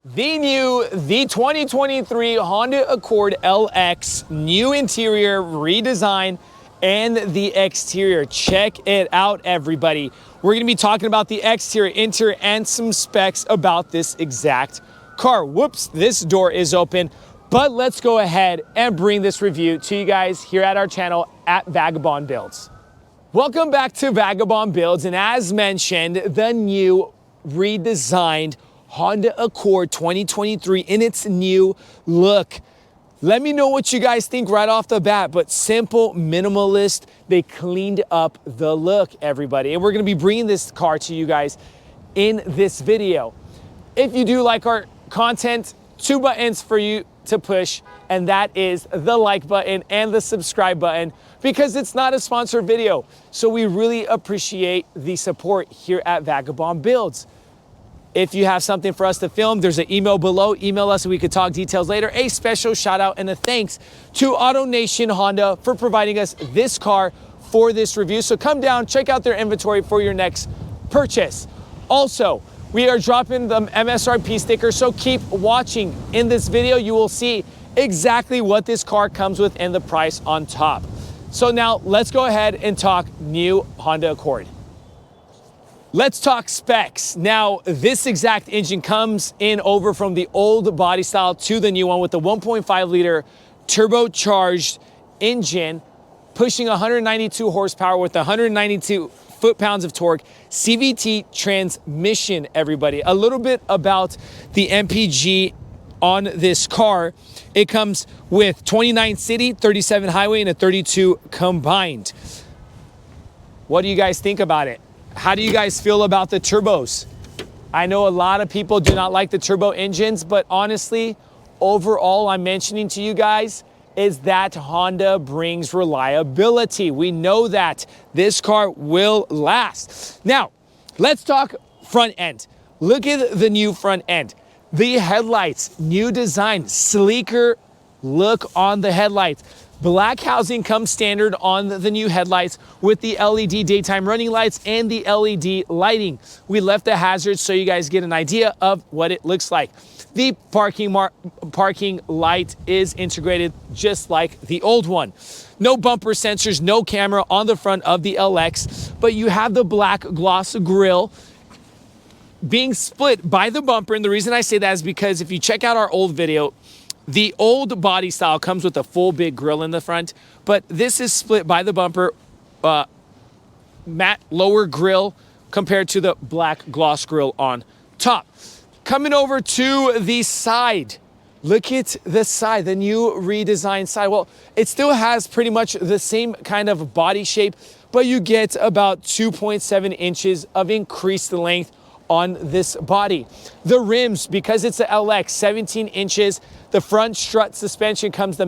The 2023 Honda Accord LX, new interior, redesign, and the exterior. Check it out, everybody. We're gonna be talking about the exterior, interior, and some specs about this exact car. Whoops, this door is open, but let's go ahead and bring this review to you guys here at our channel at Vagabond Builds. Welcome back to Vagabond Builds, and as mentioned, the new redesigned Honda Accord 2023 in its new look. Let me know what you guys think right off the bat, but simple, minimalist. They cleaned up the look, everybody. And we're gonna be bringing this car to you guys in this video. If you do like our content, 2 buttons for you to push, and that is the like button and the subscribe button, because it's not a sponsored video. So we really appreciate the support here at Vagabond Builds. If you have something for us to film, there's an email below. Email us and we could talk details later. A special shout out and a thanks to AutoNation Honda for providing us this car for this review. So come down, check out their inventory for your next purchase. Also, we are dropping the MSRP sticker, so keep watching. In this video, you will see exactly what this car comes with and the price on top. So now let's go ahead and talk new Honda Accord. Let's talk specs. Now, this exact engine comes in over from the old body style to the new one with the 1.5 liter turbocharged engine, pushing 192 horsepower with 192 foot-pounds of torque, CVT transmission, everybody. A little bit about the MPG on this car. It comes with 29 city, 37 highway, and a 32 combined. What do you guys think about it? How do you guys feel about the turbos? I know a lot of people do not like the turbo engines, but honestly, overall, I'm mentioning to you guys is that Honda brings reliability. We know that this car will last. Now, let's talk front end. Look at the new front end. The headlights, new design, sleeker look on the headlights. Black housing comes standard on the new headlights with the LED daytime running lights and the LED lighting. We left the hazards so you guys get an idea of what it looks like. The parking light is integrated just like the old one. No bumper sensors, no camera on the front of the LX, but you have the black gloss grille being split by the bumper. And the reason I say that is because if you check out our old video, the old body style comes with a full big grille in the front, but this is split by the bumper, matte lower grille compared to the black gloss grille on top. Coming over to the side, look at the side, the new redesigned side. Well, it still has pretty much the same kind of body shape, but you get about 2.7 inches of increased length on this body. The rims, because it's a LX, 17 inches. The front strut suspension comes the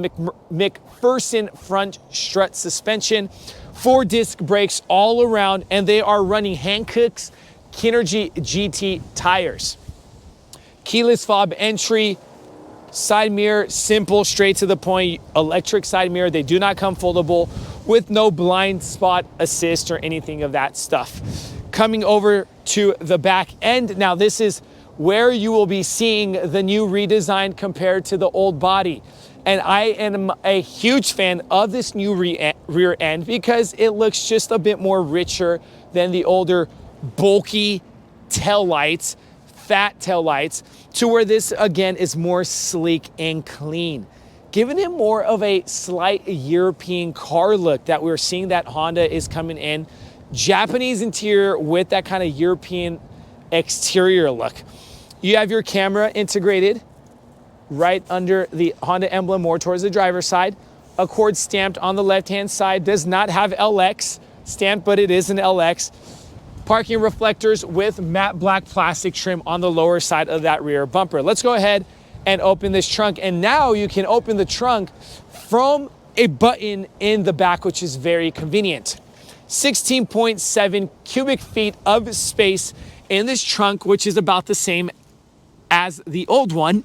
McPherson front strut suspension. 4-disc brakes all around, and they are running Hankook's Kinergy GT tires. Keyless fob entry, side mirror, simple, straight to the point, electric side mirror. They do not come foldable with no blind spot assist or anything of that stuff. Coming over to the back end. Now, this is where you will be seeing the new redesign compared to the old body. And I am a huge fan of this new rear end because it looks just a bit more richer than the older bulky tail lights, fat tail lights, to where this again is more sleek and clean, giving it more of a slight European car look that we're seeing that Honda is coming in. Japanese interior with that kind of European exterior look. You have your camera integrated right under the Honda emblem, more towards the driver's side. Accord stamped on the left-hand side, does not have LX stamped, but it is an LX. Parking reflectors with matte black plastic trim on the lower side of that rear bumper. Let's go ahead and open this trunk. And now you can open the trunk from a button in the back, which is very convenient. 16.7 cubic feet of space in this trunk, which is about the same as the old one.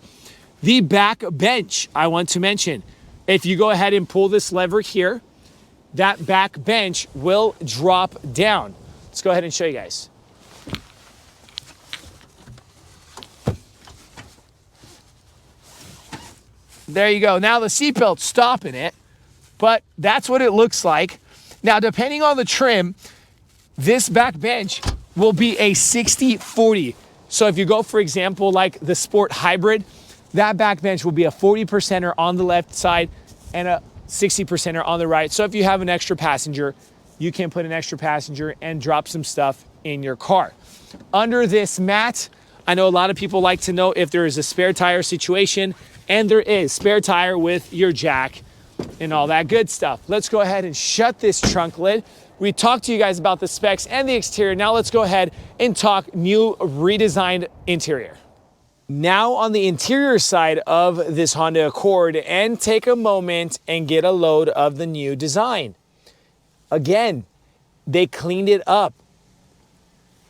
The back bench, I want to mention, if you go ahead and pull this lever here, that back bench will drop down. Let's go ahead and show you guys. There you go. Now the seatbelt's stopping it, but that's what it looks like. Now, depending on the trim, this back bench will be a 60-40. So if you go, for example, like the Sport Hybrid, that back bench will be a 40%er on the left side and a 60%er on the right. So if you have an extra passenger, you can put an extra passenger and drop some stuff in your car. Under this mat, I know a lot of people like to know if there is a spare tire situation, and there is spare tire with your jack and all that good stuff. Let's go ahead and shut this trunk lid. We talked to you guys about the specs and the exterior. Now let's go ahead and talk new redesigned interior. Now on the interior side of this Honda Accord, and take a moment and get a load of the new design. Again, they cleaned it up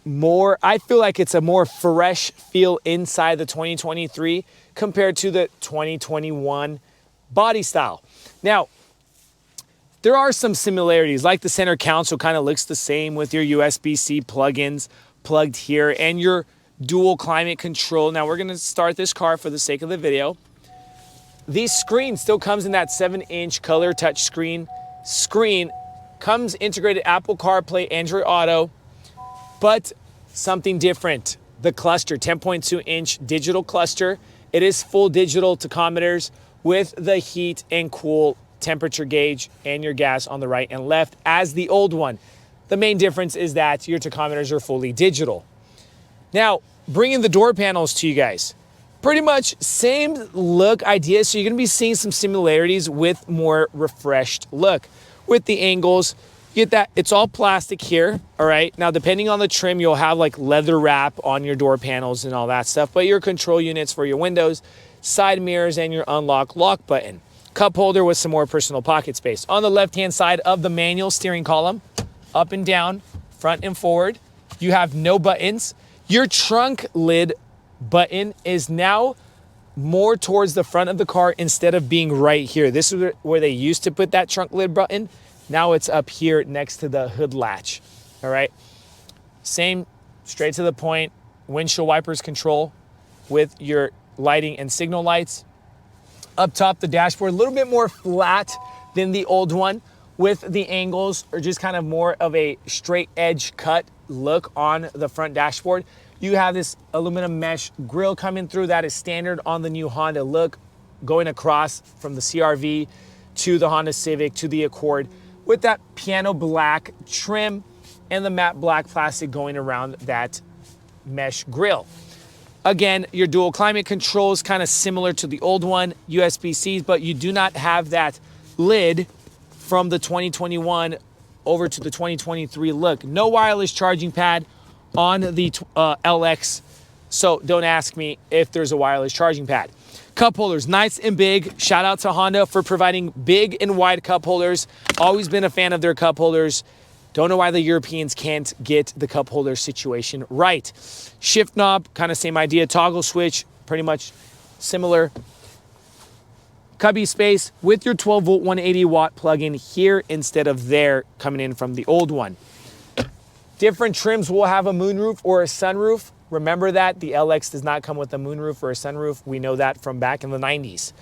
more. I feel like it's a more fresh feel inside the 2023 compared to the 2021 body style. Now, there are some similarities, like the center console kind of looks the same with your USB-C plugins plugged here and your dual climate control. Now we're gonna start this car for the sake of the video. The screen still comes in that 7-inch color touch screen. Comes integrated Apple CarPlay, Android Auto, but something different. The cluster, 10.2-inch digital cluster. It is full digital tachometers with the heat and cool temperature gauge and your gas on the right and left as the old one. The main difference is that your tachometers are fully digital. Now, bringing the door panels to you guys. Pretty much same look idea, so you're gonna be seeing some similarities with more refreshed look. With the angles, you get that, it's all plastic here, all right? Now, depending on the trim, you'll have like leather wrap on your door panels and all that stuff, but your control units for your windows, side mirrors, and your unlock lock button. Cup holder with some more personal pocket space. On the left-hand side of the manual steering column, up and down, front and forward, you have no buttons. Your trunk lid button is now more towards the front of the car instead of being right here. This is where they used to put that trunk lid button. Now it's up here next to the hood latch, all right? Same, straight to the point, windshield wipers control with your lighting and signal lights. Up top, the dashboard, a little bit more flat than the old one, with the angles or just kind of more of a straight edge cut look on the front dashboard. You have this aluminum mesh grille coming through that is standard on the new Honda look, going across from the CR-V to the Honda Civic to the Accord, with that piano black trim and the matte black plastic going around that mesh grille. Again, your dual climate control is kind of similar to the old one, USB-C, but you do not have that lid from the 2021 over to the 2023 look. No wireless charging pad on the LX, so don't ask me if there's a wireless charging pad. Cup holders, nice and big. Shout out to Honda for providing big and wide cup holders. Always been a fan of their cup holders. Don't know why the Europeans can't get the cup holder situation right. Shift knob, kind of same idea. Toggle switch, pretty much similar. Cubby space with your 12-volt 180-watt plug-in here instead of there coming in from the old one. Different trims will have a moonroof or a sunroof. Remember that the LX does not come with a moonroof or a sunroof. We know that from back in the 90s.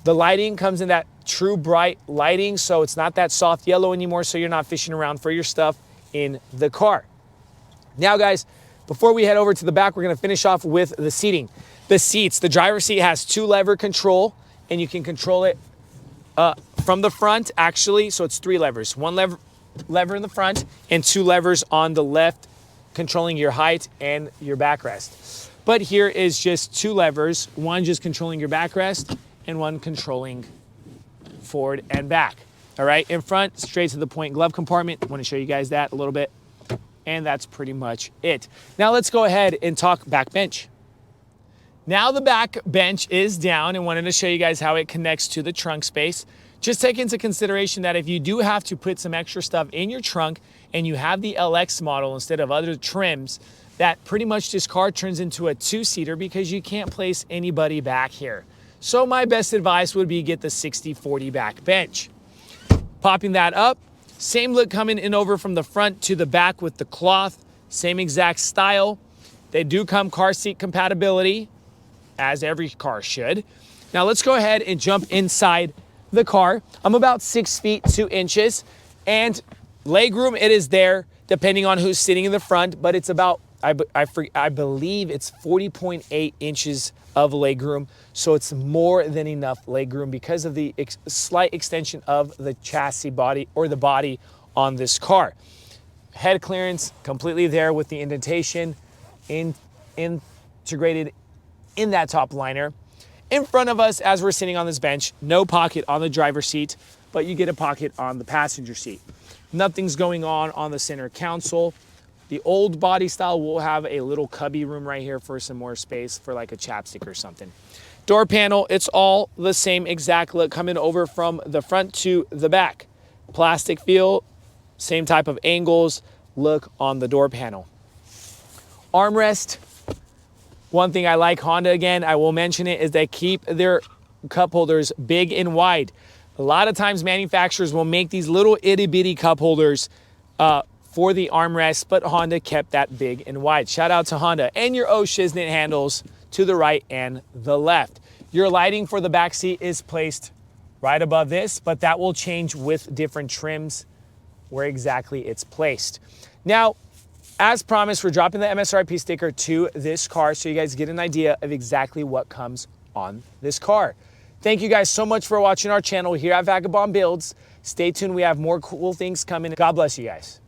The lighting comes in that true bright lighting, so it's not that soft yellow anymore, so you're not fishing around for your stuff in the car. Now, guys, before we head over to the back, we're gonna finish off with the seating. The seats, the driver's seat has 2-lever control, and you can control it from the front, actually, so it's 3 levers. 1 lever in the front and 2 levers on the left, controlling your height and your backrest. But here is just 2 levers, one just controlling your backrest and one controlling forward and back. All right, in front, straight to the point glove compartment. I want to show you guys that a little bit. And that's pretty much it. Now let's go ahead and talk back bench. Now the back bench is down, and wanted to show you guys how it connects to the trunk space. Just take into consideration that if you do have to put some extra stuff in your trunk and you have the LX model instead of other trims, that pretty much this car turns into a 2-seater because you can't place anybody back here. So my best advice would be get the 60-40 back bench. Popping that up, same look coming in over from the front to the back with the cloth, same exact style. They do come car seat compatibility, as every car should. Now let's go ahead and jump inside the car. I'm about 6 feet 2 inches, and legroom, it is there depending on who's sitting in the front, but it's about, I believe it's 40.8 inches of legroom. So it's more than enough legroom because of the slight extension of the chassis body or the body on this car. Head clearance completely there with the indentation integrated in that top liner. In front of us, as we're sitting on this bench, no pocket on the driver's seat, but you get a pocket on the passenger seat. Nothing's going on the center console. The old body style will have a little cubby room right here for some more space for like a chapstick or something. Door panel, it's all the same exact look coming over from the front to the back. Plastic feel, same type of angles, look on the door panel. Armrest. One thing I like Honda, again, I will mention it, is they keep their cup holders big and wide. A lot of times manufacturers will make these little itty bitty cup holders for the armrest, but Honda kept that big and wide. Shout out to Honda. And your O Shiznit handles to the right and the left. Your lighting for the back seat is placed right above this, but that will change with different trims where exactly it's placed. Now, as promised, we're dropping the MSRP sticker to this car so you guys get an idea of exactly what comes on this car. Thank you guys so much for watching our channel here at Vagabond Builds. Stay tuned, we have more cool things coming. God bless you guys.